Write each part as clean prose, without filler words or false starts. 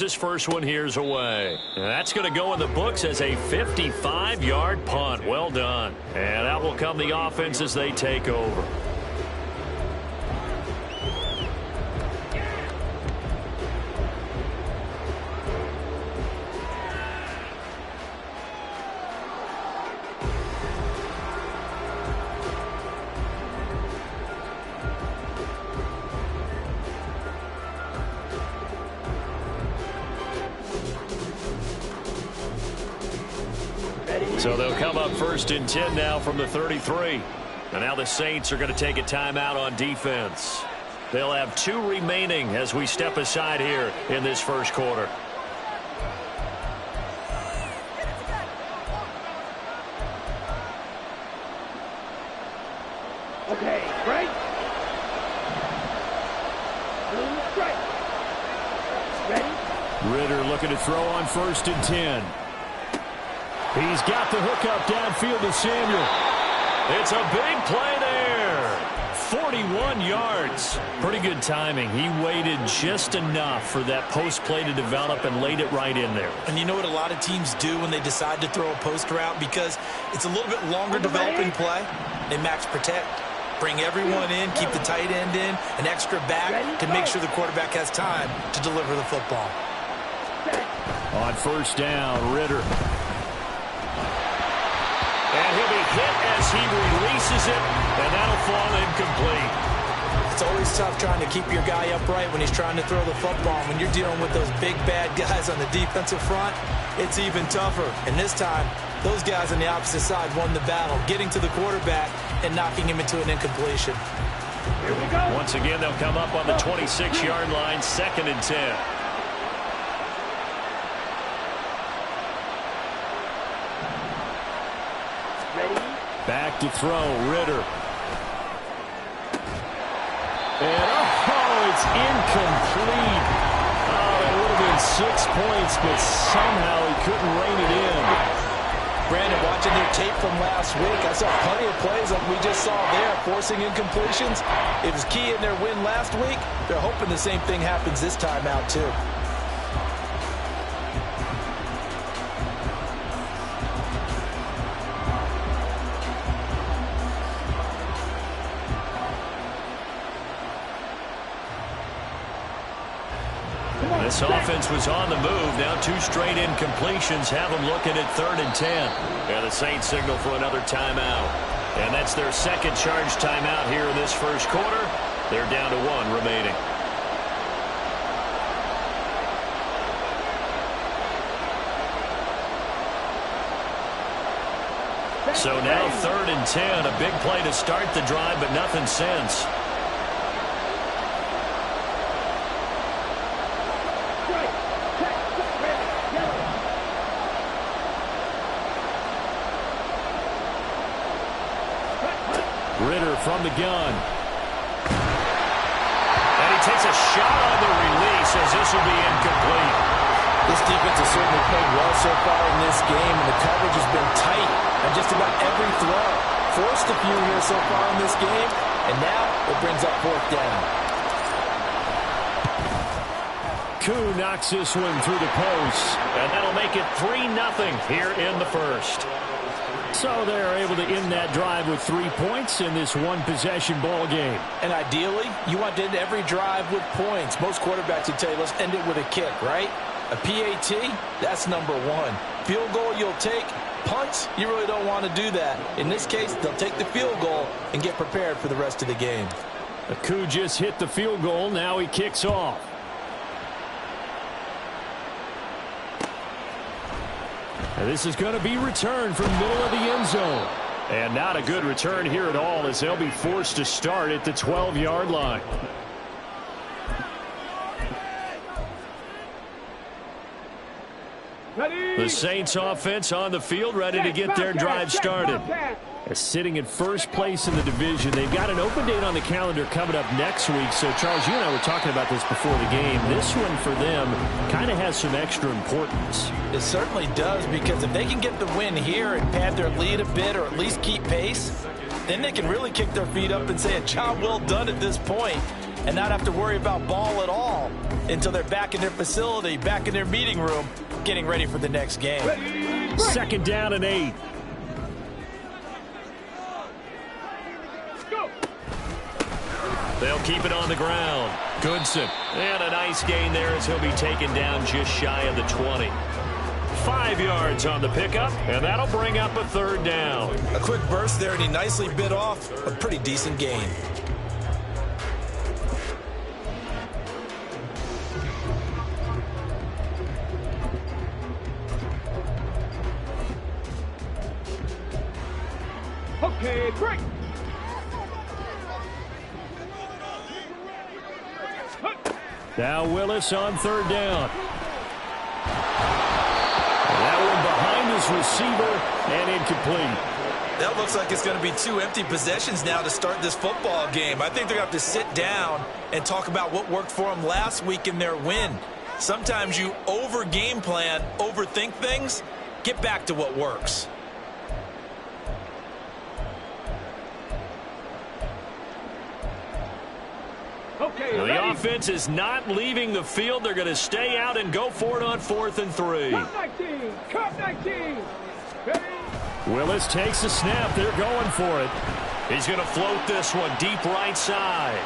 This first one here's away. And that's going to go in the books as a 55-yard punt. Well done. And out will come the offense as they take over. So they'll come up 1st and 10 now from the 33. And now the Saints are going to take a timeout on defense. They'll have 2 remaining as we step aside here in this first quarter. Okay, Wright. Ready? Ritter looking to throw on 1st and 10. He's got the hook up downfield to Samuel. It's a big play there. 41 yards. Pretty good timing. He waited just enough for that post play to develop and laid it right in there. And you know what a lot of teams do when they decide to throw a post route? Because it's a little bit longer developing play. They max protect. Bring everyone in, keep the tight end in, an extra back to make sure the quarterback has time to deliver the football. On 1st down, Ritter. And he'll be hit as he releases it, and that'll fall incomplete. It's always tough trying to keep your guy upright when he's trying to throw the football. When you're dealing with those big, bad guys on the defensive front, it's even tougher. And this time, those guys on the opposite side won the battle, getting to the quarterback and knocking him into an incompletion. Here we go. Once again, they'll come up on the 26-yard line, 2nd and 10. Back to throw, Ritter. And, it's incomplete. Oh, that would have been 6 points, but somehow he couldn't rein it in. Brandon, watching their tape from last week, I saw plenty of plays like we just saw there, forcing incompletions. It was key in their win last week. They're hoping the same thing happens this time out, too. This offense was on the move. Now 2 straight incompletions have them looking at 3rd and 10. And the Saints signal for another timeout. And that's their 2nd charge timeout here in this first quarter. They're down to 1 remaining. So now 3rd and 10. A big play to start the drive, but nothing since. Ritter from the gun. And he takes a shot on the release as this will be incomplete. This defense has certainly played well so far in this game, and the coverage has been tight on just about every throw. Forced a few here so far in this game, and now it brings up 4th down. Koo knocks this one through the post, and that'll make it 3-0 here in the first. So they're able to end that drive with 3 points in this one-possession ball game. And ideally, you want to end every drive with points. Most quarterbacks would tell you, let's end it with a kick, right? A PAT, that's number 1. Field goal you'll take. Punts, you really don't want to do that. In this case, they'll take the field goal and get prepared for the rest of the game. Koo just hit the field goal. Now he kicks off. And this is going to be returned from middle of the end zone. And not a good return here at all as they'll be forced to start at the 12-yard line. The Saints offense on the field ready to get their drive started. Sitting in first place in the division. They've got an open date on the calendar coming up next week. So, Charles, you and I were talking about this before the game. This one for them kind of has some extra importance. It certainly does, because if they can get the win here and pad their lead a bit or at least keep pace, then they can really kick their feet up and say a job well done at this point. and not have to worry about ball at all until they're back in their facility, back in their meeting room, getting ready for the next game. Second down and 8. They'll keep it on the ground. Goodson. And a nice gain there as he'll be taken down just shy of the 20. 5 yards on the pickup, and that'll bring up a third down. A quick burst there, and he nicely bit off a pretty decent gain. Okay, break. Now Willis on third down. That one behind his receiver and incomplete. That looks like it's going to be 2 empty possessions now to start this football game. I think they're going to have to sit down and talk about what worked for them last week in their win. Sometimes you over-game plan, overthink things. Get back to what works. Okay, the offense is not leaving the field. They're going to stay out and go for it on 4th and 3. Cut 19. Ready? Willis takes the snap. They're going for it. He's going to float this one deep right side.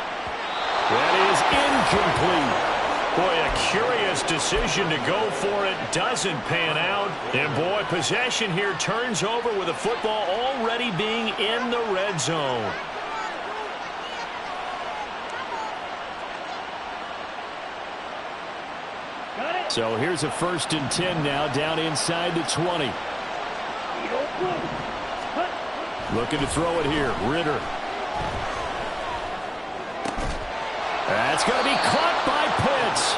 That is incomplete. Boy, a curious decision to go for it. Doesn't pan out. And, boy, possession here turns over with the football already being in the red zone. So here's a 1st and 10 now, down inside the 20. Looking to throw it here. Ritter. That's going to be caught by Pitts.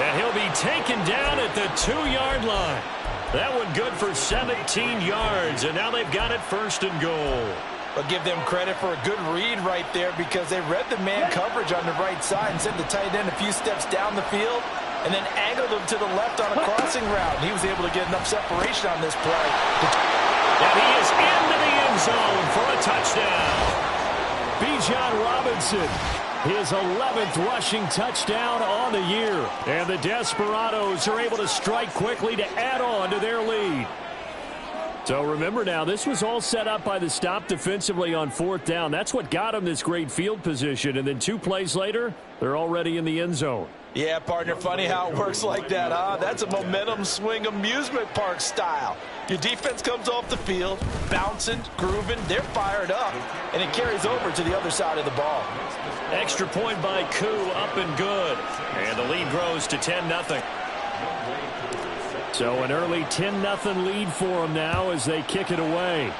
And he'll be taken down at the 2-yard line. That one good for 17 yards, and now they've got it 1st and goal. But give them credit for a good read right there because they read the man coverage on the right side and sent the tight end a few steps down the field and then angled him to the left on a crossing route. And he was able to get enough separation on this play. And he is into the end zone for a touchdown. Bijan Robinson, his 11th rushing touchdown on the year. And the Desperados are able to strike quickly to add on to their lead. So remember now, this was all set up by the stop defensively on 4th down. That's what got them this great field position. And then 2 plays later, they're already in the end zone. Yeah, partner, funny how it works like that, huh? That's a momentum swing amusement park style. Your defense comes off the field, bouncing, grooving, they're fired up, and it carries over to the other side of the ball. Extra point by Koo, up and good. And the lead grows to 10-0. So an early 10-0 lead for them now as they kick it away.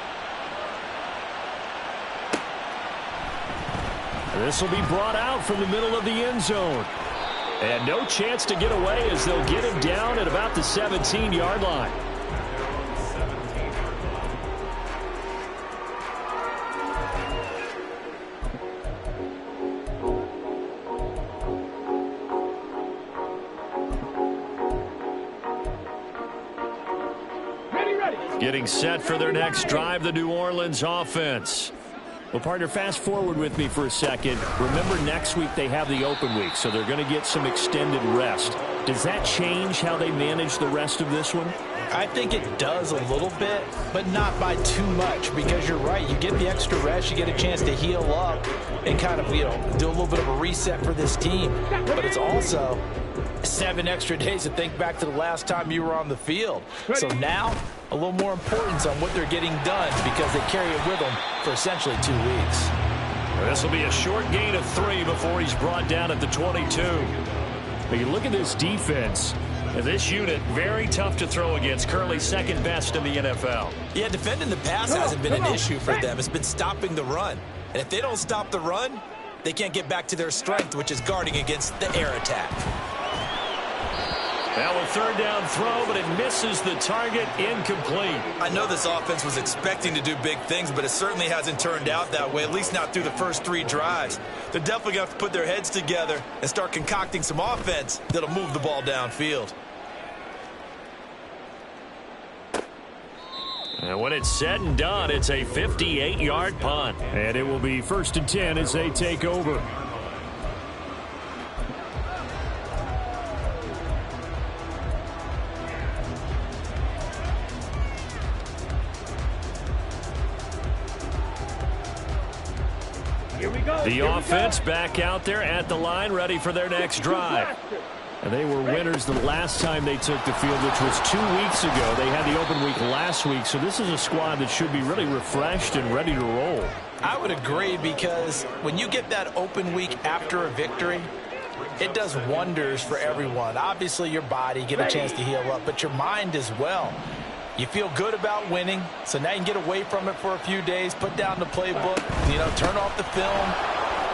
This will be brought out from the middle of the end zone. And no chance to get away as they'll get him down at about the 17-yard line. Getting set for their next drive, the New Orleans offense. Well, partner, fast forward with me for a second. Remember, next week they have the open week, so they're going to get some extended rest. Does that change how they manage the rest of this one? I think it does a little bit, but not by too much, because you're right. You get the extra rest, you get a chance to heal up and kind of, do a little bit of a reset for this team. But it's also 7 extra days to think back to the last time you were on the field. So now, a little more importance on what they're getting done because they carry it with them for essentially 2 weeks. This will be a short gain of 3 before he's brought down at the 22. But you look at this defense. This unit, very tough to throw against. Currently second best in the NFL. Yeah, defending the pass hasn't been an issue for them. It's been stopping the run. And if they don't stop the run, they can't get back to their strength, which is guarding against the air attack. Now a 3rd down throw, but it misses the target, incomplete. I know this offense was expecting to do big things, but it certainly hasn't turned out that way, at least not through the first 3 drives. They're definitely going to have to put their heads together and start concocting some offense that'll move the ball downfield. And when it's said and done, it's a 58-yard punt. And it will be 1st and 10 as they take over. The offense back out there at the line, ready for their next drive. And they were winners the last time they took the field, which was 2 weeks ago. They had the open week last week, so this is a squad that should be really refreshed and ready to roll. I would agree, because when you get that open week after a victory, it does wonders for everyone. Obviously, your body, get a chance to heal up, but your mind as well. You feel good about winning, so now you can get away from it for a few days, put down the playbook, turn off the film.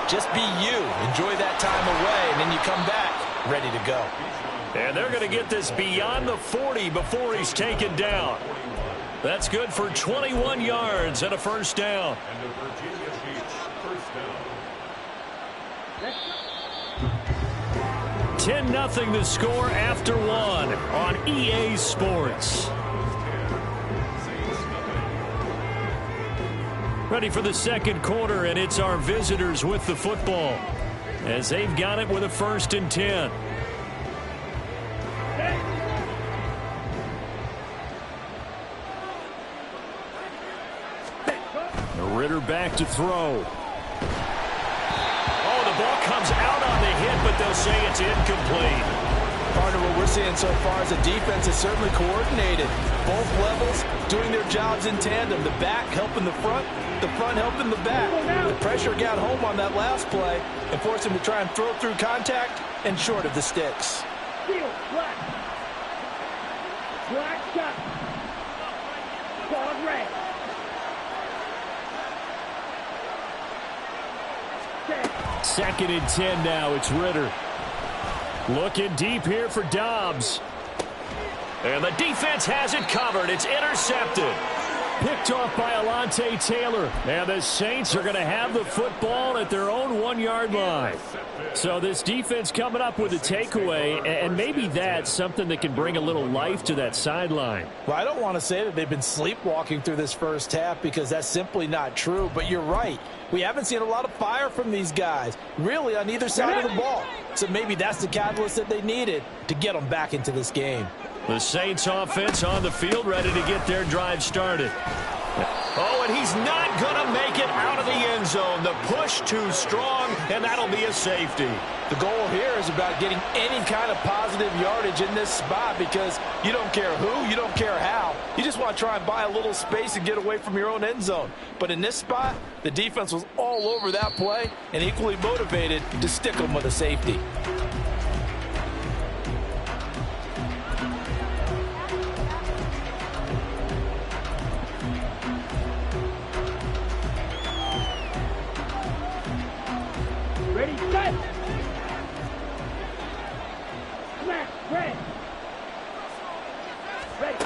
Just be you. Enjoy that time away, and then you come back ready to go. And they're going to get this beyond the 40 before he's taken down. That's good for 21 yards and a first down. 10-0 the score after one on EA Sports. Ready for the second quarter, and it's our visitors with the football as they've got it with a 1st and 10. Ritter back to throw. Oh, the ball comes out on the hit, but they'll say it's incomplete. Partner, what we're seeing so far is the defense is certainly coordinated. Both levels doing their jobs in tandem. The back helping the front helping the back. The pressure got home on that last play and forced him to try and throw through contact and short of the sticks. Field, black. Black shot. Ball red. 2nd and 10 now. It's Ritter. Looking deep here for Dobbs. And the defense has it covered. It's intercepted. Picked off by Alontae Taylor. And the Saints are going to have the football at their own 1-yard line. So this defense coming up with a takeaway, and maybe that's something that can bring a little life to that sideline. Well, I don't want to say that they've been sleepwalking through this first half, because that's simply not true. But you're right. We haven't seen a lot of fire from these guys, really, on either side of the ball. So maybe that's the catalyst that they needed to get them back into this game. The Saints offense on the field, ready to get their drive started. Oh, and he's not going to make it out of the end zone. The push too strong, and that'll be a safety. The goal here is about getting any kind of positive yardage in this spot, because you don't care who, you don't care how. You just want to try and buy a little space and get away from your own end zone. But in this spot, the defense was all over that play and equally motivated to stick them with a safety. Ready, set. Smash, red. Ready.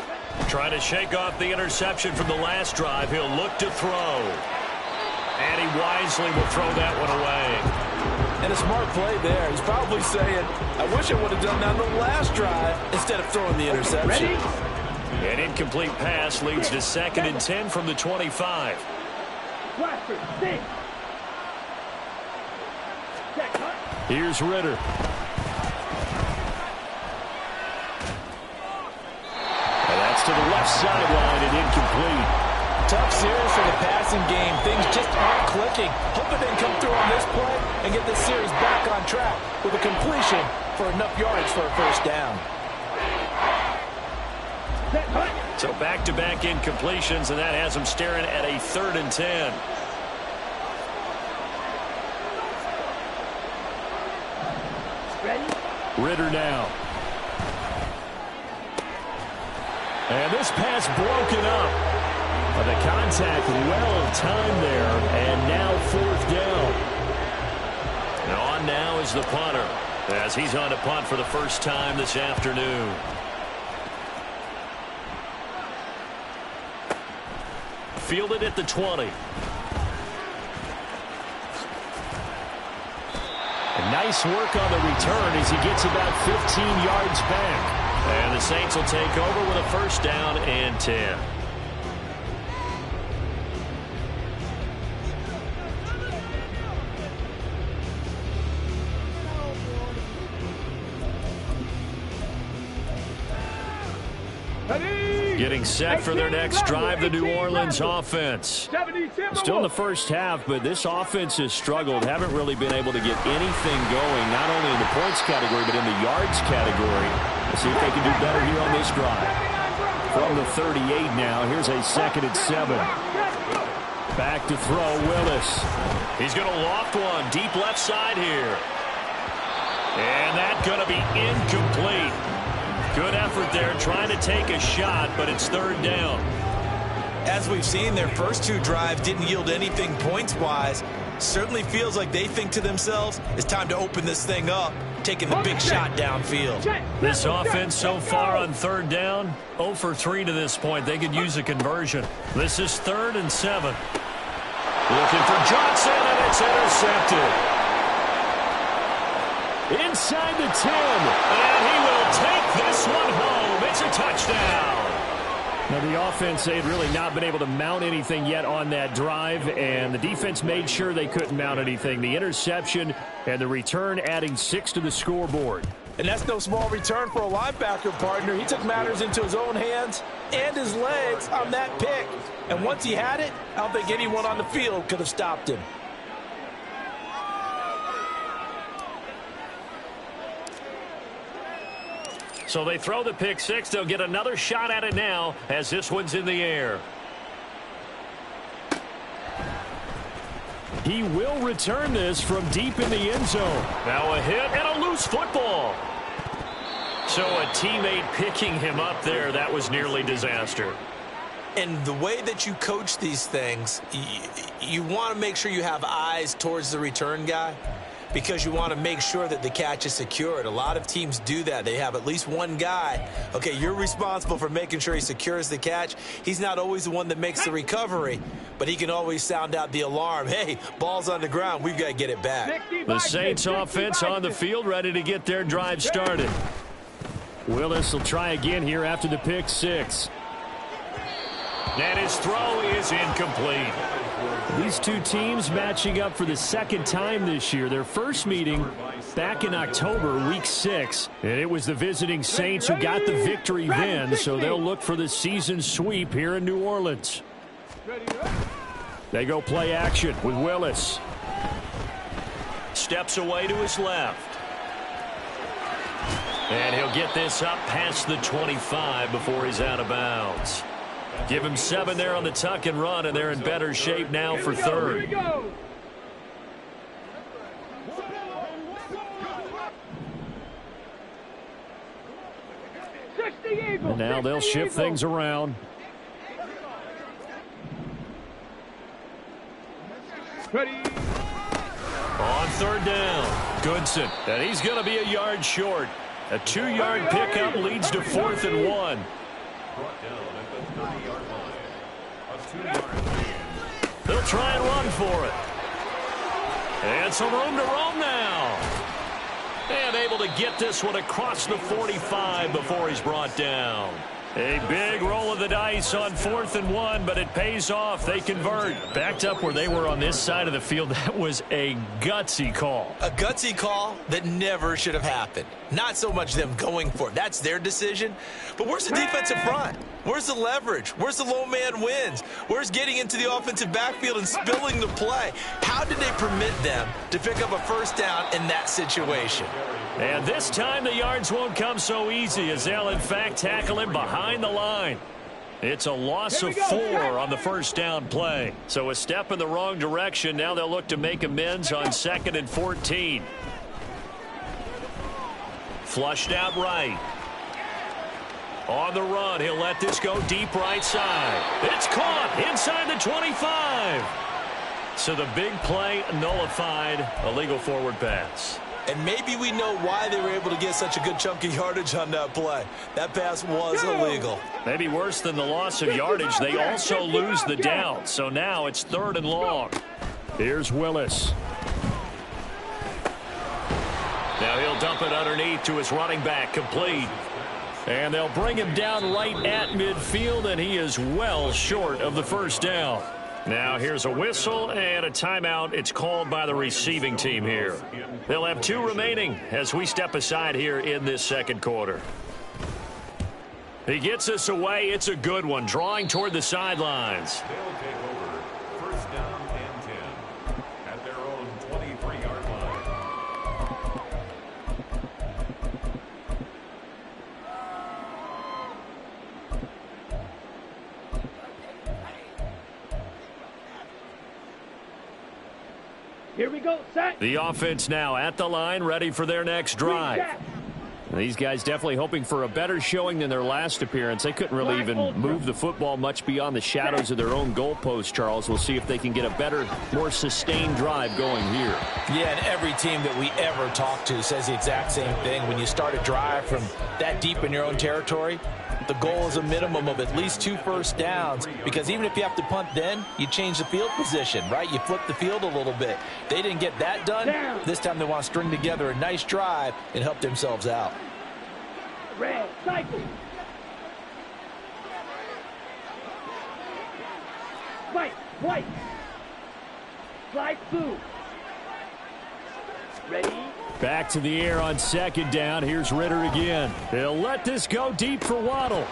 Trying to shake off the interception from the last drive. He'll look to throw. And he wisely will throw that one away. And a smart play there. He's probably saying, I wish I would have done that on the last drive instead of throwing the interception. Ready? An incomplete pass leads to 2nd and 10 from the 25. Blaster, six. Check, cut. Here's Ritter. And that's to the left sideline and incomplete. Tough series for the passing game. Things just aren't clicking. Hoping they can come through on this play and get this series back on track with a completion for enough yardage for a first down. Set, cut. So back-to-back incompletions, and that has them staring at a 3rd and 10. Ready? Ritter now. And this pass broken up. The contact well timed there, and now 4th down. And on now is the punter, as he's on to punt for the first time this afternoon. Fielded at the 20. And nice work on the return as he gets about 15 yards back. And the Saints will take over with a first down and 10. Getting set for their next drive, the New Orleans offense. Still in the first half, but this offense has struggled. Haven't really been able to get anything going, not only in the points category, but in the yards category. Let's see if they can do better here on this drive. From the 38 now, here's a 2nd and 7. Back to throw, Willis. He's going to loft one, deep left side here. And that's going to be incomplete. Good effort there, trying to take a shot, but it's 3rd down. As we've seen, their first 2 drives didn't yield anything points-wise. Certainly feels like they think to themselves, it's time to open this thing up, taking the big shot downfield. This offense so far on 3rd down, 0 for 3 to this point. They could use a conversion. This is 3rd and 7. Looking for Johnson, and it's intercepted. Inside the 10, and he will take this one home. It's a touchdown. Now, the offense, they had really not been able to mount anything yet on that drive, and the defense made sure they couldn't mount anything. The interception and the return adding 6 to the scoreboard. And that's no small return for a linebacker, partner. He took matters into his own hands and his legs on that pick. And once he had it, I don't think anyone on the field could have stopped him. So they throw the pick 6. They'll get another shot at it now as this one's in the air. He will return this from deep in the end zone. Now a hit and a loose football. So a teammate picking him up there. That was nearly disaster. And the way that you coach these things, you want to make sure you have eyes towards the return guy, because you want to make sure that the catch is secured. A lot of teams do that. They have at least one guy. Okay, you're responsible for making sure he secures the catch. He's not always the one that makes the recovery, but he can always sound out the alarm. Hey, ball's on the ground. We've got to get it back. The Saints offense on the field, ready to get their drive started. Willis will try again here after the pick 6. And his throw is incomplete. These two teams matching up for the 2nd time this year. Their first meeting back in October, week 6. And it was the visiting Saints who got the victory then, so they'll look for the season sweep here in New Orleans. They go play action with Willis. Steps away to his left. And he'll get this up past the 25 before he's out of bounds. Give him 7 there on the tuck and run, and they're in better shape now for 3rd. And now they'll shift things around. On 3rd down, Goodson, and he's going to be a yard short. A 2-yard pickup leads to 4th and 1. They'll try and run for it. And some room to roam now. And able to get this one across the 45 before he's brought down. A big roll of the dice on 4th and 1, but it pays off. They convert. Backed up where they were on this side of the field. That was a gutsy call. A gutsy call that never should have happened. Not so much them going for it. That's their decision. But where's the defensive front? Where's the leverage? Where's the low man wins? Where's getting into the offensive backfield and spilling the play? How did they permit them to pick up a 1st down in that situation? And this time the yards won't come so easy, as they'll in fact tackle him behind the line. It's a loss of 4 on the 1st down play. So a step in the wrong direction. Now they'll look to make amends on 2nd and 14. Flushed out right. On the run, he'll let this go deep right side. It's caught inside the 25. So the big play nullified, a legal forward pass. And maybe we know why they were able to get such a good chunk of yardage on that play. That pass was illegal. Maybe worse than the loss of yardage, they also lose the down. So now it's 3rd and long. Here's Willis. Now he'll dump it underneath to his running back, complete. And they'll bring him down right at midfield, and he is well short of the 1st down. Now here's a whistle and a timeout. It's called by the receiving team here. They'll have 2 remaining as we step aside here in this 2nd quarter. He gets us away. It's a good one, drawing toward the sidelines. They'll take over. First down and 10 at their own 23-yard line. Here we go, set. The offense now at the line, ready for their next drive. These guys definitely hoping for a better showing than their last appearance. They couldn't really even move the football much beyond the shadows of their own goalpost, Charles. We'll see if they can get a better, more sustained drive going here. Yeah, and every team that we ever talk to says the exact same thing. When you start a drive from that deep in your own territory, the goal is a minimum of at least 2 first downs, because even if you have to punt then, you change the field position, right? You flip the field a little bit. They didn't get that done. This time they want to string together a nice drive and help themselves out. Red, cycle. White. Slide blue. Ready? Back to the air on second down. Here's Ritter again. He'll let this go deep for Waddle.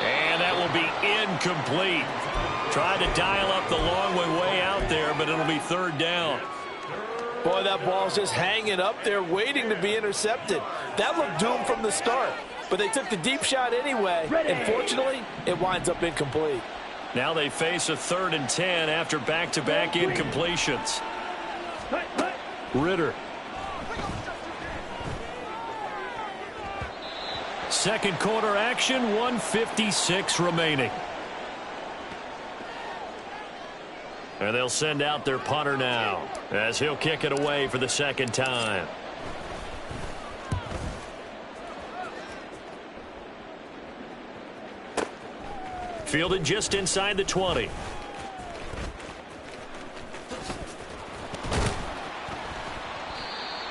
And that will be incomplete. Tried to dial up the long way out there, but it'll be third down. Boy, that ball's just hanging up there waiting to be intercepted. That looked doomed from the start, but they took the deep shot anyway. And fortunately, it winds up incomplete. Now they face a 3rd and 10 after back-to-back incompletions. Ritter. Second quarter action, 1:56 remaining. And they'll send out their punter now as he'll kick it away for the second time. Fielded just inside the 20.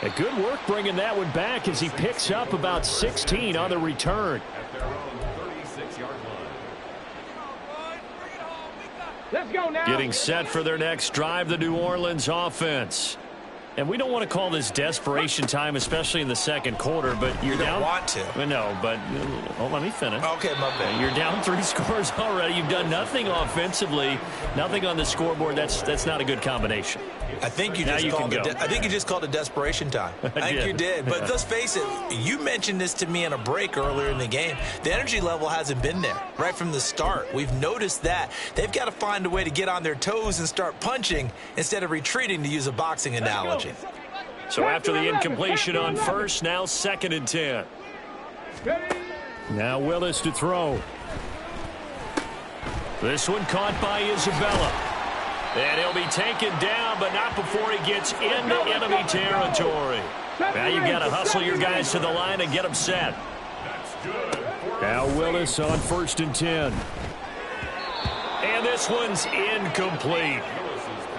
A good work bringing that one back as he picks up about 16 on the return. At their own 36-yard line. Let's go now. Getting set for their next drive, the New Orleans offense. And we don't want to call this desperation time, especially in the second quarter, but you're You don't down. want to. No, but let me finish. Okay, my bad. You're down 3 scores already. You've done nothing offensively, nothing on the scoreboard. That's not a good combination. I think you Now just you called can it. go. I think you just called it desperation time. I think did. you did. But let's face it. You mentioned this to me in a break earlier in the game. The energy level hasn't been there right from the start. We've noticed that they've got to find a way to get on their toes and start punching instead of retreating, to use a boxing analogy. So after the incompletion on first, now 2nd and 10. Now Willis to throw. This one caught by Isabella. And he'll be taken down, but not before he gets into enemy territory. Now you've got to hustle your guys to the line and get them set. Now Willis on 1st and 10. And this one's incomplete.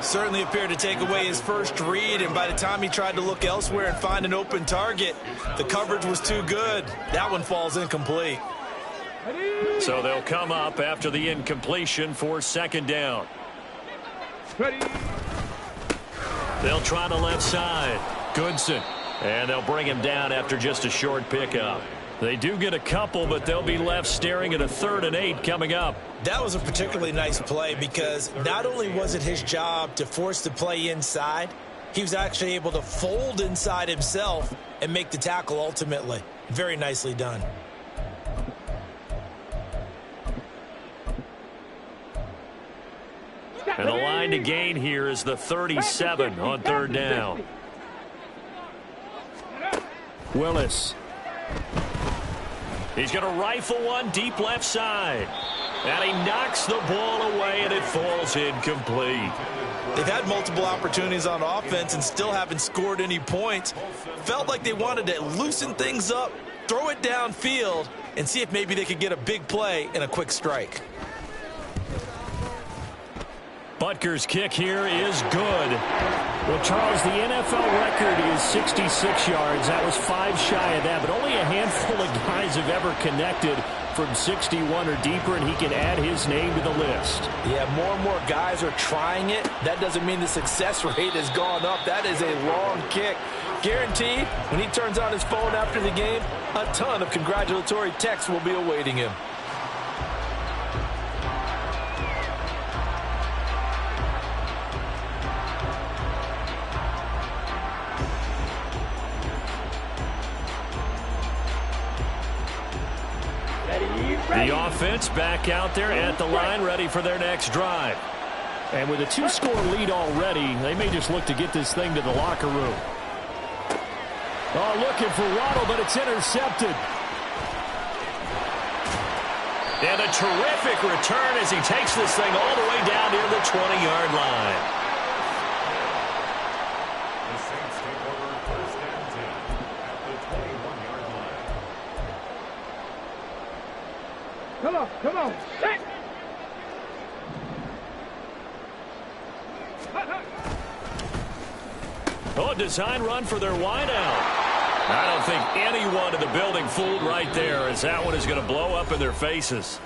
Certainly appeared to take away his first read, and by the time he tried to look elsewhere and find an open target, the coverage was too good. That one falls incomplete. So they'll come up after the incompletion for 2nd down. They'll try the left side. Goodson. And they'll bring him down after just a short pickup. They do get a couple, but they'll be left staring at a 3rd and 8 coming up. That was a particularly nice play, because not only was it his job to force the play inside, he was actually able to fold inside himself and make the tackle ultimately. Very nicely done. And the line to gain here is the 37 on 3rd down. Willis. He's going to rifle one deep left side. And he knocks the ball away, and it falls incomplete. They've had multiple opportunities on offense and still haven't scored any points. Felt like they wanted to loosen things up, throw it downfield, and see if maybe they could get a big play and a quick strike. Butker's kick here is good. Well, Charles, the NFL record is 66 yards. That was 5 shy of that, but only a handful of guys have ever connected from 61 or deeper, and he can add his name to the list. Yeah, more and more guys are trying it. That doesn't mean the success rate has gone up. That is a long kick. Guaranteed, when he turns on his phone after the game, a ton of congratulatory texts will be awaiting him. The offense back out there at the line, ready for their next drive. And with a 2-score lead already, they may just look to get this thing to the locker room. Oh, looking for Waddle, but it's intercepted. And a terrific return as he takes this thing all the way down near the 20-yard line. The Saints take over first and 10 at the 21-yard line. Come on, set! Oh, design run for their wideout. I don't think anyone in the building fooled right there, as that one is going to blow up in their faces.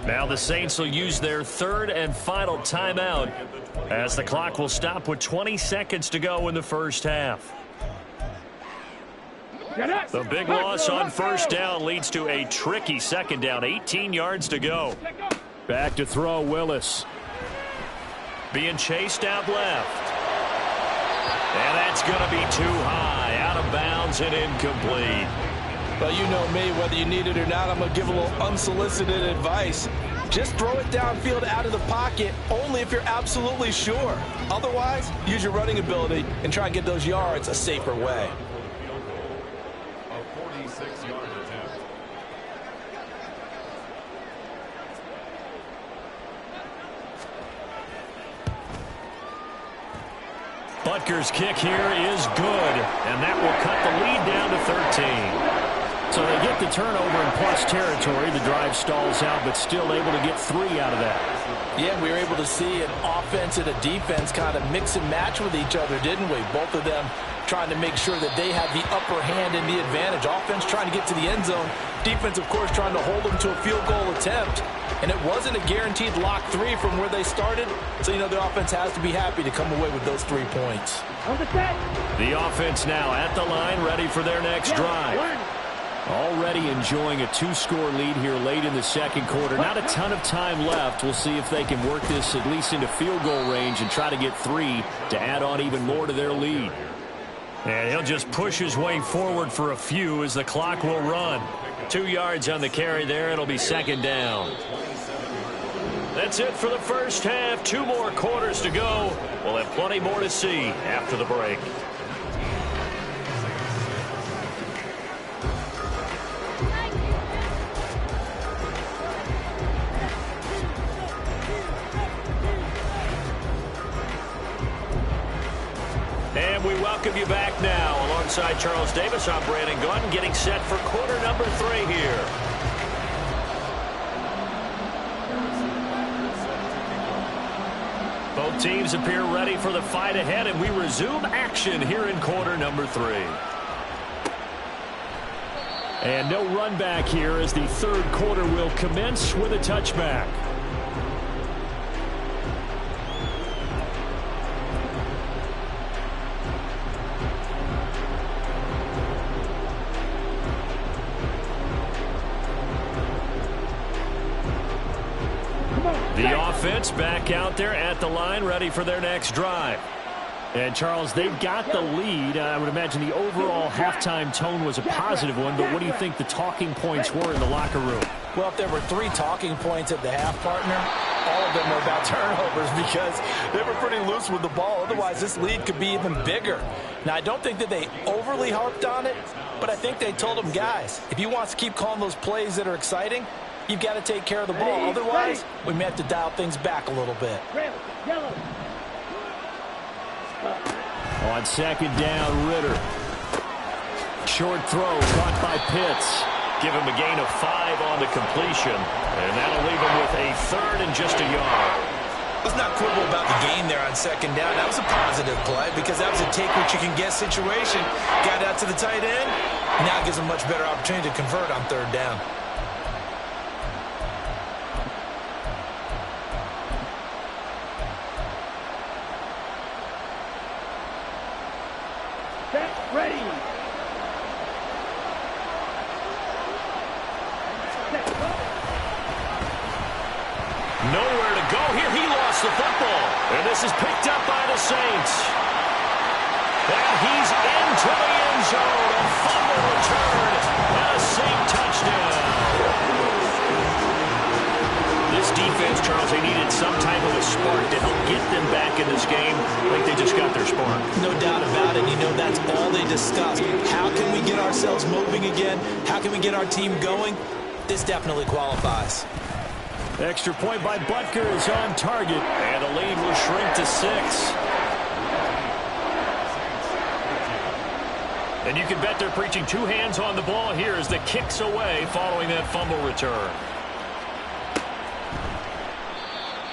Now the Saints will use their third and final timeout as the clock will stop with 20 seconds to go in the first half. The big loss on first down leads to a tricky second down. 18 yards to go. Back to throw, Willis. Being chased out left. And that's going to be too high, out of bounds and incomplete. But you know me, whether you need it or not, I'm going to give a little unsolicited advice. Just throw it downfield out of the pocket only if you're absolutely sure. Otherwise, use your running ability and try and get those yards a safer way. A 46-yard attempt. Butker's kick here is good, and that will cut the lead down to 13. So they get the turnover in plus territory. The drive stalls out, but still able to get 3 out of that. Yeah, we were able to see an offense and a defense kind of mix and match with each other, didn't we? Both of them trying to make sure that they have the upper hand and the advantage. Offense trying to get to the end zone. Defense, of course, trying to hold them to a field goal attempt. And it wasn't a guaranteed lock 3 from where they started. So, you know, the offense has to be happy to come away with those 3 points. On the set. The offense now at the line, ready for their next drive. Already enjoying a 2-score lead here late in the second quarter. Not a ton of time left. We'll see if they can work this at least into field goal range and try to get 3 to add on even more to their lead. And he'll just push his way forward for a few as the clock will run. 2 yards on the carry there. It'll be second down. That's it for the first half. 2 more quarters to go. We'll have plenty more to see after the break. And we welcome you back now. Alongside Charles Davis, I'm Brandon Gotw, getting set for quarter number 3 here. Both teams appear ready for the fight ahead, and we resume action here in quarter number 3. And no run back here as the third quarter will commence with a touchback. The offense back out there at the line, ready for their next drive. And, Charles, they've got the lead. I would imagine the overall halftime tone was a positive one, but what do you think the talking points were in the locker room? Well, if there were 3 talking points at the half, partner, all of them were about turnovers because they were pretty loose with the ball. Otherwise, this lead could be even bigger. Now, I don't think that they overly harped on it, but I think they told them, guys, if you want to keep calling those plays that are exciting, you've got to take care of the ball. Otherwise, we may have to dial things back a little bit. Yellow. On second down, Ritter. Short throw caught by Pitts. Give him a gain of 5 on the completion. And that'll leave him with a third and just a yard. Let's not quibble about the gain there on second down. That was a positive play because that was a take-what-you-can-get situation. Got out to the tight end. Now gives him a much better opportunity to convert on third down. Set. Ready. go here. He lost the football. And this is picked up by the Saints. And he's into the end zone. A fumble return. And a Saint touchdown. This defense, Charles, they needed some type of a spark to help get them back in this game. I think they just got their spark. No doubt about it. You know, that's all they discussed. How can we get ourselves moving again? How can we get our team going? This definitely qualifies. Extra point by Butker is on target. And the lead will shrink to 6. And you can bet they're preaching two hands on the ball here as the kick's away following that fumble return.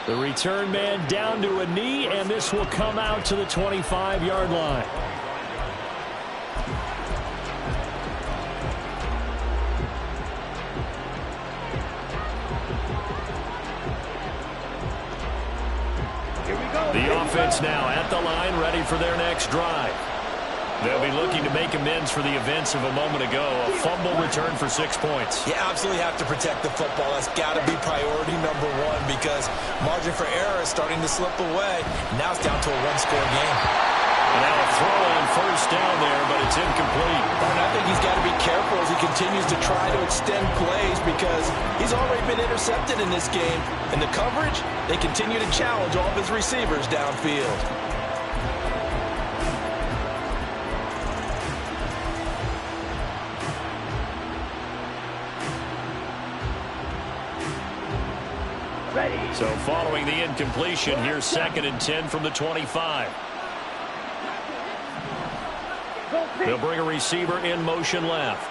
The return man down to a knee, and this will come out to the 25-yard line. The offense now at the line, ready for their next drive. They'll be looking to make amends for the events of a moment ago. A fumble return for 6 points. You absolutely have to protect the football. That's got to be priority number one because margin for error is starting to slip away. Now it's down to a one-score game. And now a throw on first down there, but it's incomplete. And I think he's got to be careful as he continues to try to extend plays because he's already been intercepted in this game. And the coverage, they continue to challenge all of his receivers downfield. So following the incompletion, here's 2nd and 10 from the 25. They'll bring a receiver in motion left.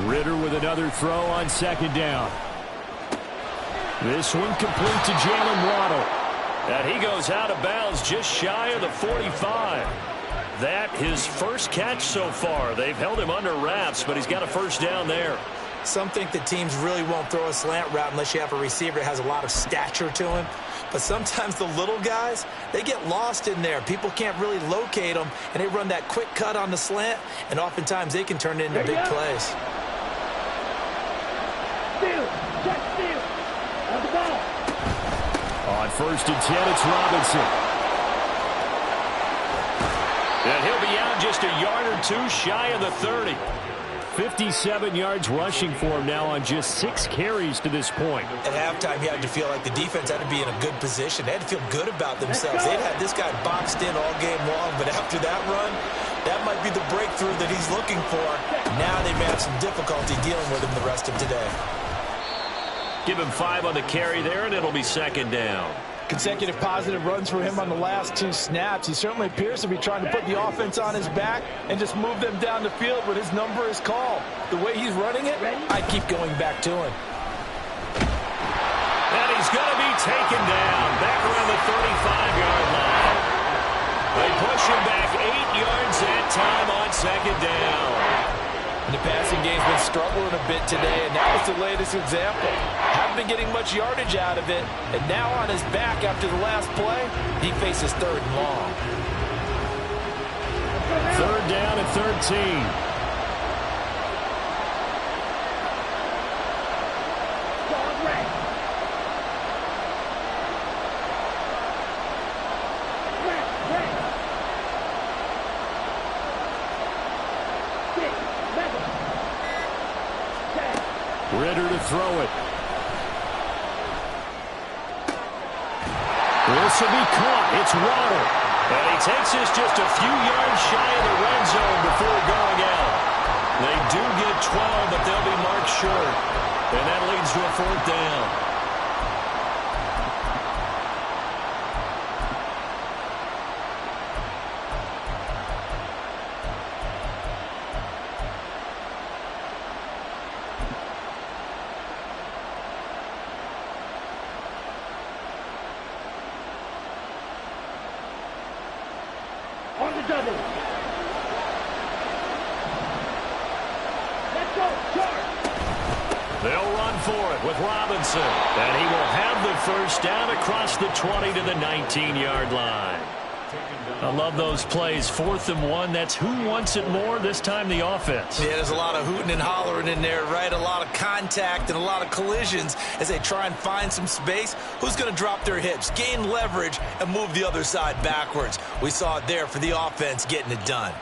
Ritter with another throw on 2nd down. This one complete to Jalen Waddle. And he goes out of bounds just shy of the 45. That his first catch so far. They've held him under wraps, but he's got a first down there. Some think the teams really won't throw a slant route unless you have a receiver that has a lot of stature to him. But sometimes the little guys, they get lost in there. People can't really locate them, and they run that quick cut on the slant, and oftentimes they can turn it into big plays. Steal. Check steal. On the ball. On 1st and 10, it's Robinson. And he'll be out just a yard or two shy of the 30. 57 yards rushing for him now on just 6 carries to this point. At halftime, he had to feel like the defense had to be in a good position. They had to feel good about themselves. They'd had this guy boxed in all game long, but after that run, that might be the breakthrough that he's looking for. Now they may have some difficulty dealing with him the rest of today. Give him 5 on the carry there, and it'll be 2nd down. Consecutive positive runs for him on the last 2 snaps. He certainly appears to be trying to put the offense on his back and just move them down the field when his number is called. The way he's running it, I keep going back to him. And he's going to be taken down back around the 35-yard line. They push him back 8 yards that time on 2nd down. And the passing game's been struggling a bit today, and that was the latest example. Haven't been getting much yardage out of it, and now on his back after the last play, he faces 3rd and long. 3rd down and 13. Ritter to throw it. This will be caught. It's Waddle. And he takes this just a few yards shy of the red zone before going out. They do get 12, but they'll be marked short. And that leads to a 4th down. On the double. Let's go. Charge. They'll run for it with Robinson. And he will have the first down across the 20 to the 19-yard line. Taken down I love those plays. 4th and 1. That's who wants it more, this time the offense. Yeah, there's a lot of hooting and hollering in there, right? A lot of contact and a lot of collisions as they try and find some space. Who's going to drop their hips, gain leverage, and move the other side backwards? We saw it there for the offense getting it done.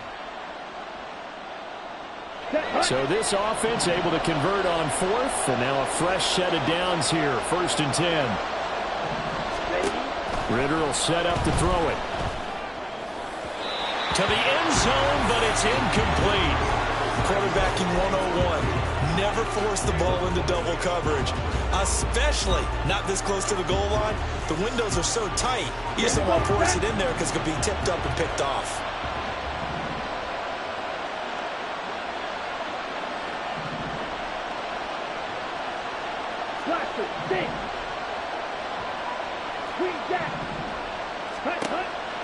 So this offense able to convert on 4th, and now a fresh set of downs here. 1st and 10. Ritter will set up to throw it. To the end zone, but it's incomplete. Quarterbacking 101. Never force the ball into double coverage, especially not this close to the goal line. The windows are so tight, you just don't want to force it in there because it could be tipped up and picked off.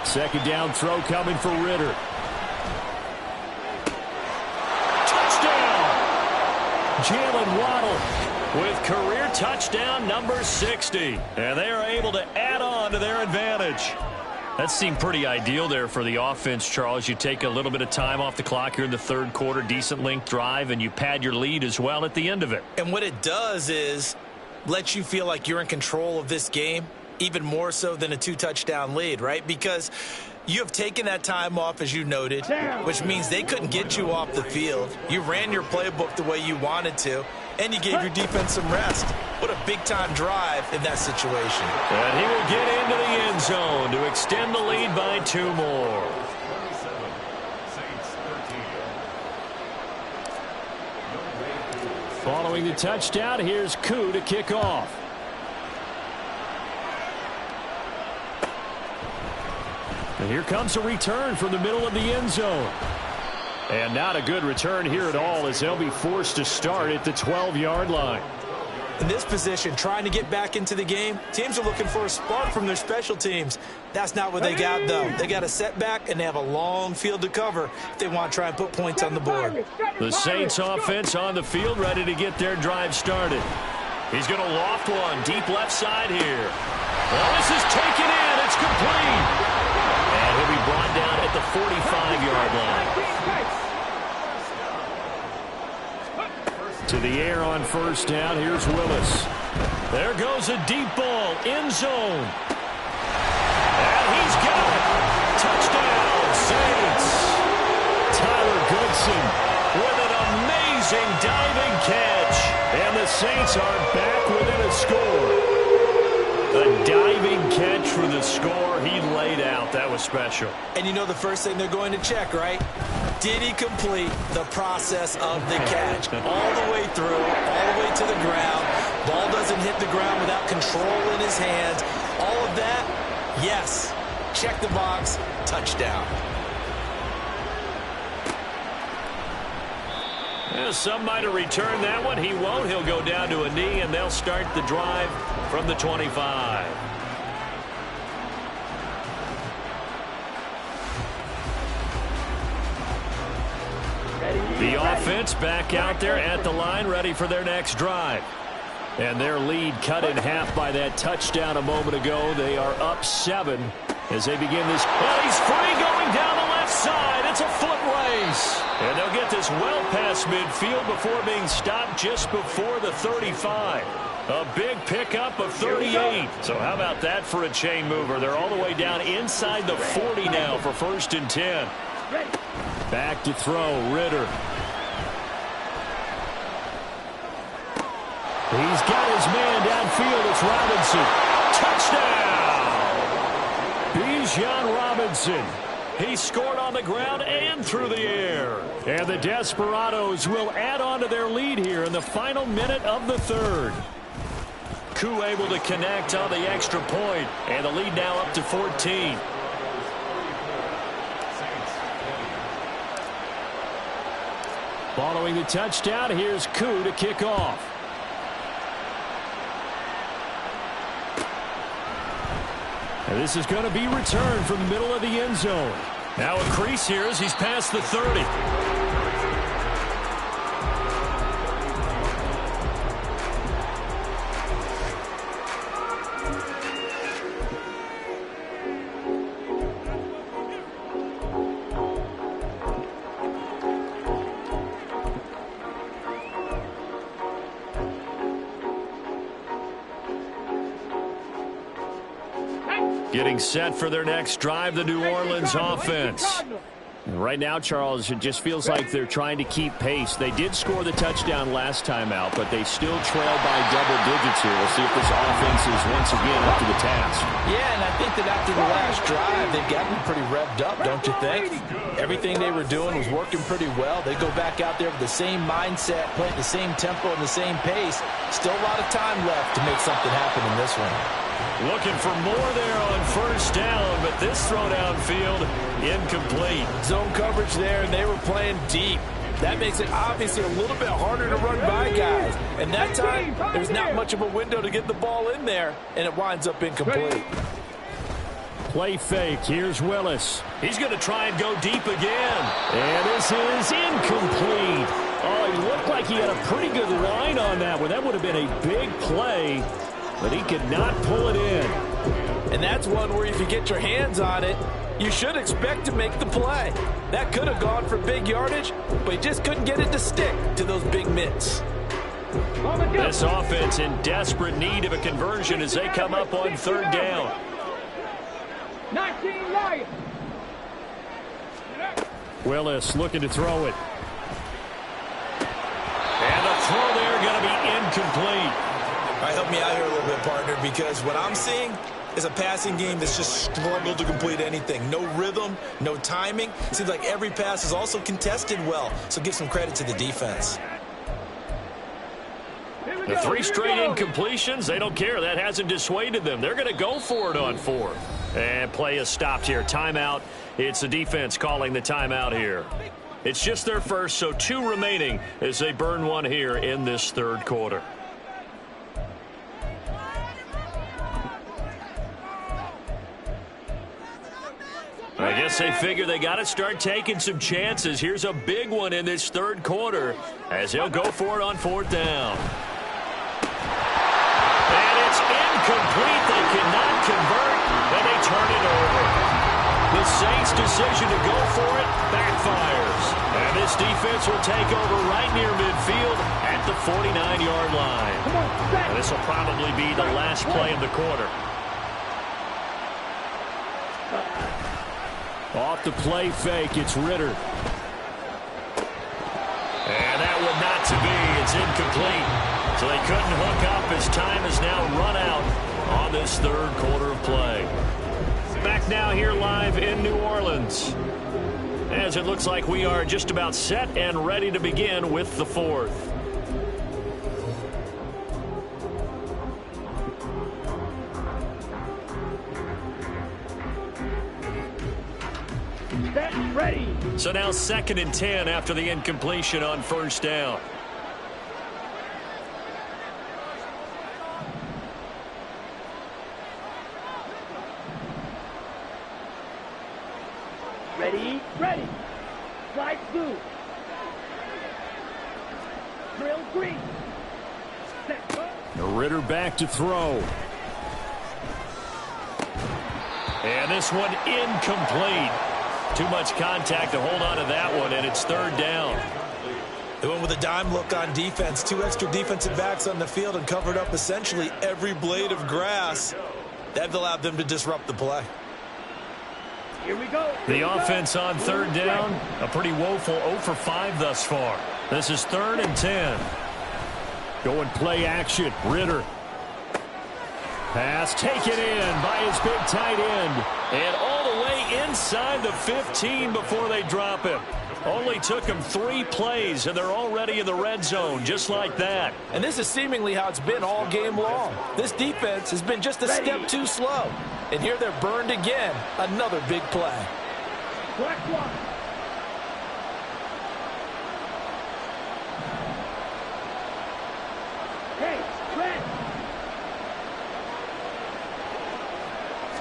Second down throw coming for Ritter. Touchdown! Jalen Waddle with career touchdown number 60. And they are able to add on to their advantage. That seemed pretty ideal there for the offense, Charles. You take a little bit of time off the clock here in the 3rd quarter, decent length drive, and you pad your lead as well at the end of it. And what it does is let you feel like you're in control of this game, even more so than a 2-touchdown lead, right? Because you have taken that time off, as you noted, which means they couldn't get you off the field. You ran your playbook the way you wanted to, and you gave your defense some rest. What a big-time drive in that situation. And he will get into the end zone to extend the lead by 2 more. Following the touchdown, here's Gotw to kick off. And here comes a return from the middle of the end zone. And not a good return here at all, as they'll be forced to start at the 12-yard line. In this position, trying to get back into the game, teams are looking for a spark from their special teams. That's not what they got, though. They got a setback, and they have a long field to cover if they want to try and put points on the board. The Saints offense on the field, ready to get their drive started. He's going to loft one deep left side here. Well, this is taken in. It's complete. And he'll be brought down at the 45-yard line. To the air on 1st down. Here's Willis. There goes a deep ball. End zone. And he's got it. Touchdown, Saints. Tyler Goodson with an amazing diving catch. And the Saints are back within a score. A diving catch for the score. He laid out. That was special. And you know the first thing they're going to check, right? Did he complete the process of the catch? All the way through, all the way to the ground. Ball doesn't hit the ground without control in his hands. All of that, yes. Check the box. Touchdown. Yeah, some might have returned that one. He won't. He'll go down to a knee, and they'll start the drive from the 25. The offense back out there at the line, ready for their next drive. And their lead cut in half by that touchdown a moment ago. They are up 7 as they begin this. Well, he's free going down the left side. It's a foot race. And they'll get this well past midfield before being stopped just before the 35. A big pickup of 38. So how about that for a chain mover? They're all the way down inside the 40 now for 1st and 10. Back to throw, Ritter. He's got his man downfield. It's Robinson. Touchdown! Bijan Robinson. He scored on the ground and through the air. And the Desperados will add on to their lead here in the final minute of the 3rd. Gotw able to connect on the extra point, and the lead now up to 14. Following the touchdown, here's Gotw to kick off. And this is going to be returned from the middle of the end zone. Now a crease here as he's past the 30. Getting set for their next drive, the New Orleans offense. Right now, Charles, it just feels like they're trying to keep pace. They did score the touchdown last time out, but they still trail by double digits here. We'll see if this offense is once again up to the task. Yeah, and I think that after the last drive, they've gotten pretty revved up, don't you think? Everything they were doing was working pretty well. They go back out there with the same mindset, playing the same tempo and the same pace. Still a lot of time left to make something happen in this one. Looking for more there on first down, but this throw downfield incomplete. Zone coverage there, and they were playing deep. That makes it obviously a little bit harder to run by guys. And that time, there's not much of a window to get the ball in there, and it winds up incomplete. Play fake. Here's Willis. He's going to try and go deep again. And this is incomplete. Oh, he looked like he had a pretty good line on that one. That would have been a big play, but he could not pull it in. And that's one where if you get your hands on it, you should expect to make the play. That could have gone for big yardage, but he just couldn't get it to stick to those big mitts. This offense in desperate need of a conversion as they come up on third down. 19 Lions. Willis looking to throw it. And the throw there going to be incomplete. All right, help me out here a little bit, partner, because what I'm seeing is a passing game that's just struggled to complete anything. No rhythm, no timing. Seems like every pass is also contested well, so give some credit to the defense. The three straight incompletions, they don't care. That hasn't dissuaded them. They're going to go for it on fourth. And play is stopped here. Timeout. It's the defense calling the timeout here. It's just their first, so 2 remaining as they burn one here in this third quarter. I guess they figure they got to start taking some chances. Here's a big one in this third quarter as they'll go for it on fourth down. And it's incomplete. They cannot convert, and they turn it over. The Saints' decision to go for it backfires. And this defense will take over right near midfield at the 49-yard line. And this will probably be the last play of the quarter. Off the play fake, it's Ritter. And that one not to be. It's incomplete. So they couldn't hook up as time has now run out on this third quarter of play. Back now here live in New Orleans, as it looks like we are just about set and ready to begin with the fourth. Ready. So now 2nd and 10 after the incompletion on first down. Ready. Ready. Slide blue. Drill green. Set go. The Ritter back to throw. And this one incomplete. Too much contact to hold on to that one, and it's third down. They went with a dime look on defense. 2 extra defensive backs on the field and covered up essentially every blade of grass. That allowed them to disrupt the play. Here we go. The offense on third down, a pretty woeful 0 for 5 thus far. This is 3rd and 10. Going play action, Ritter. Pass taken in by his big tight end. And all the way inside the 15 before they drop him. Only took him 3 plays, and they're already in the red zone, just like that. And this is seemingly how it's been all game long. This defense has been just a step too slow. And here they're burned again. Another big play. Black one. Hey, red.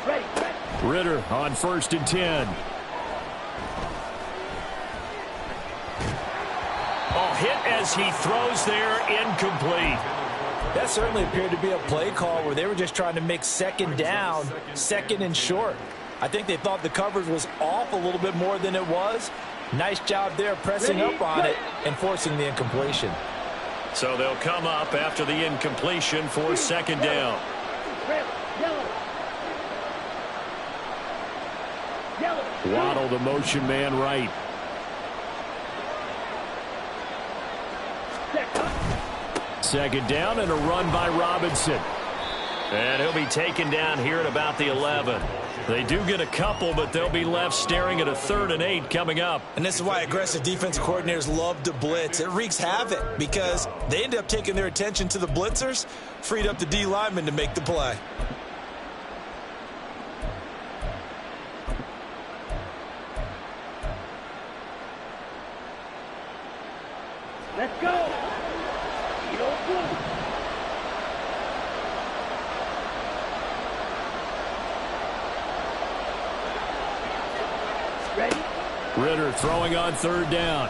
Ready. Ritter on 1st and 10. Oh, hit as he throws there, incomplete. That certainly appeared to be a play call where they were just trying to make 2nd down, 2nd and short. I think they thought the coverage was off a little bit more than it was. Nice job there pressing up on it and forcing the incompletion. So they'll come up after the incompletion for 2nd down. Red, yellow. Waddle, the motion man, right. Second down and a run by Robinson. And he'll be taken down here at about the 11. They do get a couple, but they'll be left staring at a 3rd and 8 coming up. And this is why aggressive defensive coordinators love to blitz. It wreaks havoc because they end up taking their attention to the blitzers, freed up the D lineman to make the play. Let's go. Ready? Ritter throwing on 3rd down.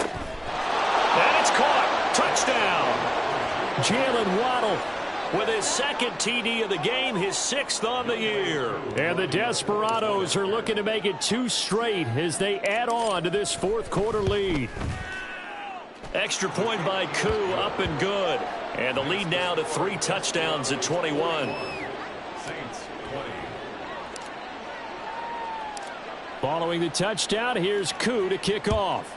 And it's caught. Touchdown. Jalen Waddle With his 2nd TD of the game, his 6th on the year. And the Desperados are looking to make it 2 straight as they add on to this 4th quarter lead. Extra point by Gotw, up and good. And the lead now to 3 touchdowns at 21. Following the touchdown, here's Gotw to kick off.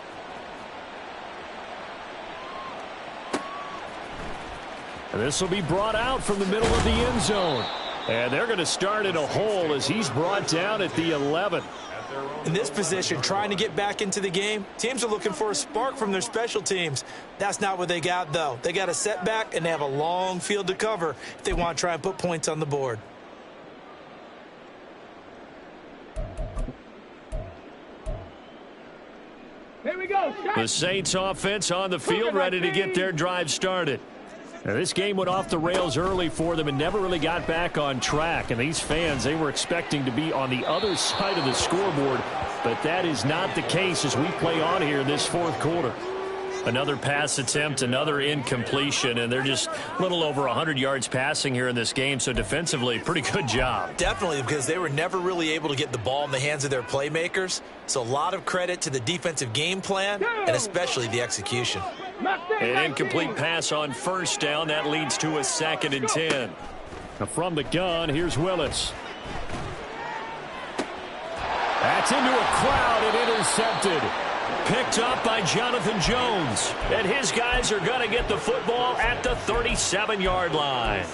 And this will be brought out from the middle of the end zone. And they're going to start in a hole as he's brought down at the 11. In this position, trying to get back into the game, teams are looking for a spark from their special teams. That's not what they got, though. They got a setback, and they have a long field to cover if they want to try and put points on the board. Here we go. The Saints offense on the field, ready to get their drive started. Now, this game went off the rails early for them and never really got back on track. And these fans, they were expecting to be on the other side of the scoreboard. But that is not the case as we play on here in this 4th quarter. Another pass attempt, another incompletion, and they're just a little over 100 yards passing here in this game. So defensively, pretty good job. Definitely, because they were never really able to get the ball in the hands of their playmakers. So a lot of credit to the defensive game plan and especially the execution. An incomplete pass on 1st down. That leads to a 2nd and 10. Now from the gun, here's Willis. That's into a crowd and intercepted. Picked up by Jonathan Jones. And his guys are going to get the football at the 37-yard line.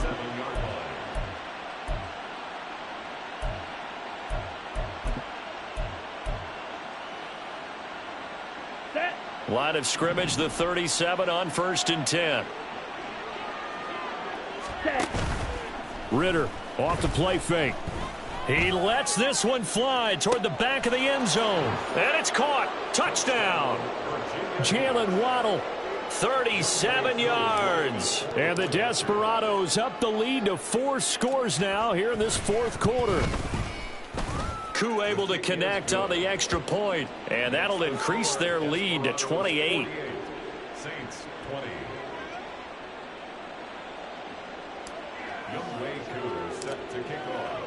Line of scrimmage, the 37 on 1st and 10. Ritter off the play fake. He lets this one fly toward the back of the end zone. And it's caught. Touchdown. Jalen Waddle. 37 yards. And the Desperados up the lead to 4 scores now here in this 4th quarter. Gotw able to connect on the extra point. And that'll increase their lead to 28. Saints 20. Set to kick off.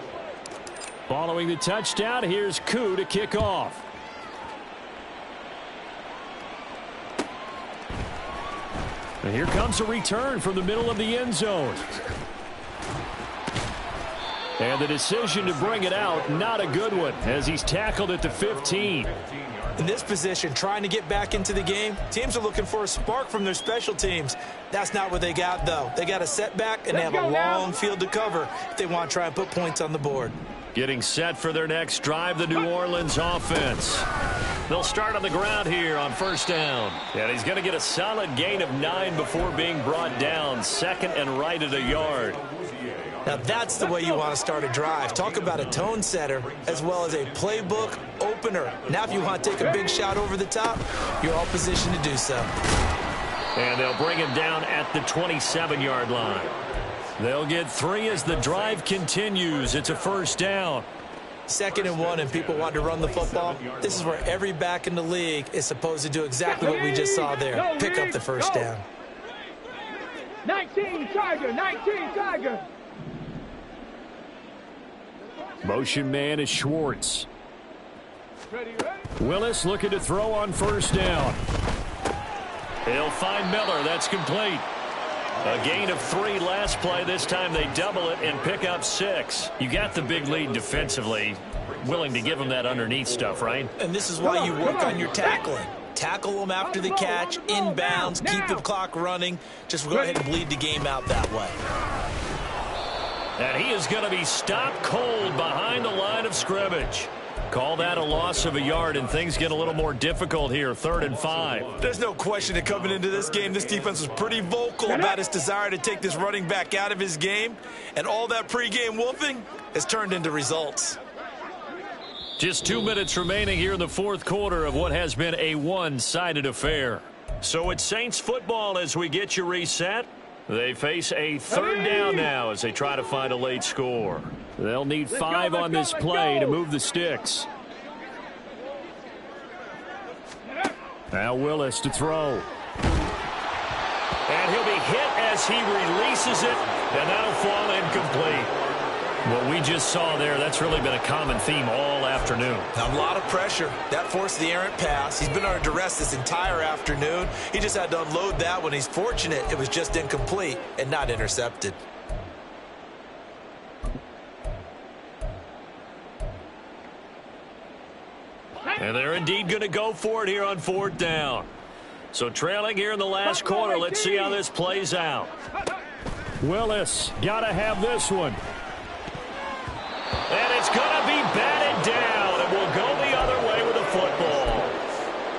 Following the touchdown, here's Gotw to kick off. And here comes a return from the middle of the end zone. And the decision to bring it out, not a good one, as he's tackled at the 15. In this position, trying to get back into the game, teams are looking for a spark from their special teams. That's not what they got, though. They got a setback, and they have a long field to cover if they want to try and put points on the board. Getting set for their next drive, the New Orleans offense. They'll start on the ground here on 1st down. And he's going to get a solid gain of 9 before being brought down. 2nd and right at a yard. Now that's the way you want to start a drive. Talk about a tone setter as well as a playbook opener. Now if you want to take a big shot over the top, you're all positioned to do so. And they'll bring him down at the 27-yard line. They'll get 3 as the drive continues. It's a 1st down. 2nd and 1 and people want to run the football. This is where every back in the league is supposed to do exactly what we just saw there. Pick up the 1st down. 19 Tiger, 19 Tiger. Motion man is Schwartz. Willis looking to throw on 1st down. He'll find Miller. That's complete. A gain of 3 last play. This time they double it and pick up 6. You got the big lead defensively. Willing to give them that underneath stuff, right? And this is why you work on your tackling. Tackle them after the catch, inbounds, keep the clock running. Just go ahead and bleed the game out that way. And he is going to be stopped cold behind the line of scrimmage. Call that a loss of a yard, and things get a little more difficult here, 3rd and 5. There's no question that coming into this game, this defense was pretty vocal about its desire to take this running back out of his game. And all that pregame wolfing has turned into results. Just 2 minutes remaining here in the 4th quarter of what has been a one-sided affair. So it's Saints football as we get you reset. They face a 3rd down now as they try to find a late score. They'll need 5 on this play to move the sticks. Now Willis to throw. And he'll be hit as he releases it, and that'll fall incomplete. What we just saw there, that's really been a common theme all afternoon. A lot of pressure. That forced the errant pass. He's been under duress this entire afternoon. He just had to unload that one. He's fortunate it was just incomplete and not intercepted. And they're indeed going to go for it here on 4th down. So trailing here in the last quarter, let's see how this plays out. Willis, got to have this one. And it's going to be batted down, and will go the other way with the football.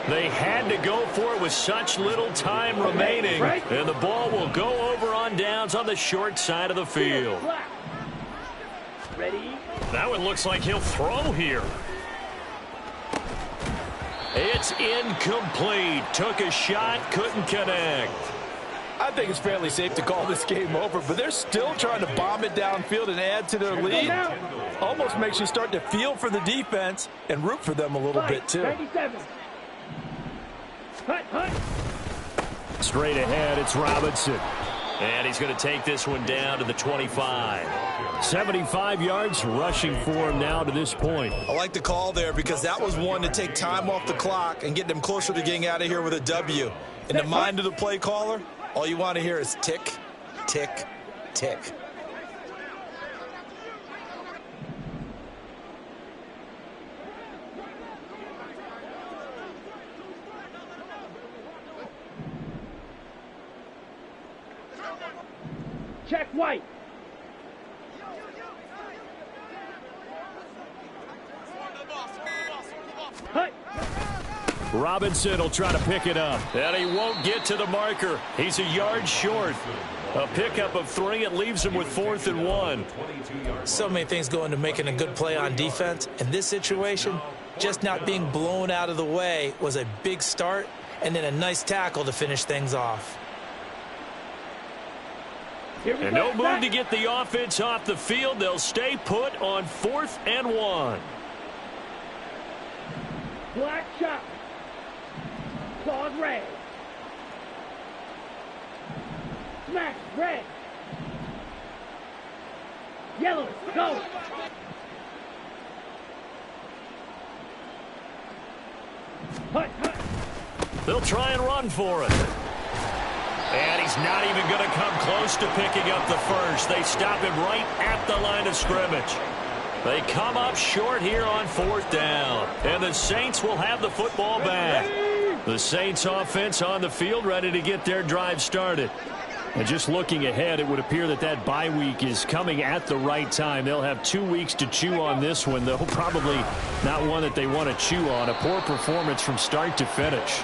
They had to go for it with such little time remaining, and the ball will go over on downs on the short side of the field. Now it looks like he'll throw here. It's incomplete. Took a shot, couldn't connect. I think it's fairly safe to call this game over, but they're still trying to bomb it downfield and add to their lead. Almost makes you start to feel for the defense and root for them a little bit, too. 97. Straight ahead, it's Robinson. And he's going to take this one down to the 25. 75 yards rushing for him now to this point. I like the call there because that was one to take time off the clock and get them closer to getting out of here with a W. In the mind of the play caller, all you want to hear is tick, tick, tick. Check White. Robinson will try to pick it up, and he won't get to the marker. He's a yard short. A pickup of 3. It leaves him with 4th and 1. So many things go into making a good play on defense. In this situation, just not being blown out of the way was a big start, and then a nice tackle to finish things off. And no move to get the offense off the field. They'll stay put on 4th and 1. Black shot. Claws red. Smash red. Yellow. Go. Hut. They'll try and run for it. And he's not even going to come close to picking up the first. They stop him right at the line of scrimmage. They come up short here on 4th down. And the Saints will have the football back. The Saints offense on the field ready to get their drive started. And just looking ahead, it would appear that that bye week is coming at the right time. They'll have 2 weeks to chew on this one, though probably not one that they want to chew on. A poor performance from start to finish.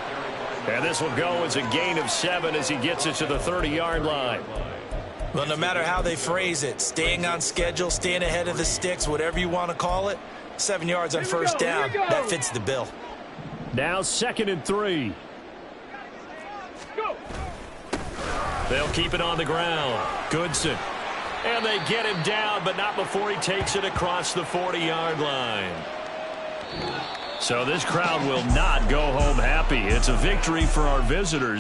And this will go as a gain of 7 as he gets it to the 30-yard line. Well, no matter how they phrase it, staying on schedule, staying ahead of the sticks, whatever you want to call it, 7 yards on first down, that fits the bill. Now 2nd and 3. Go. They'll keep it on the ground. Goodson. And they get him down, but not before he takes it across the 40-yard line. So this crowd will not go home happy. It's a victory for our visitors.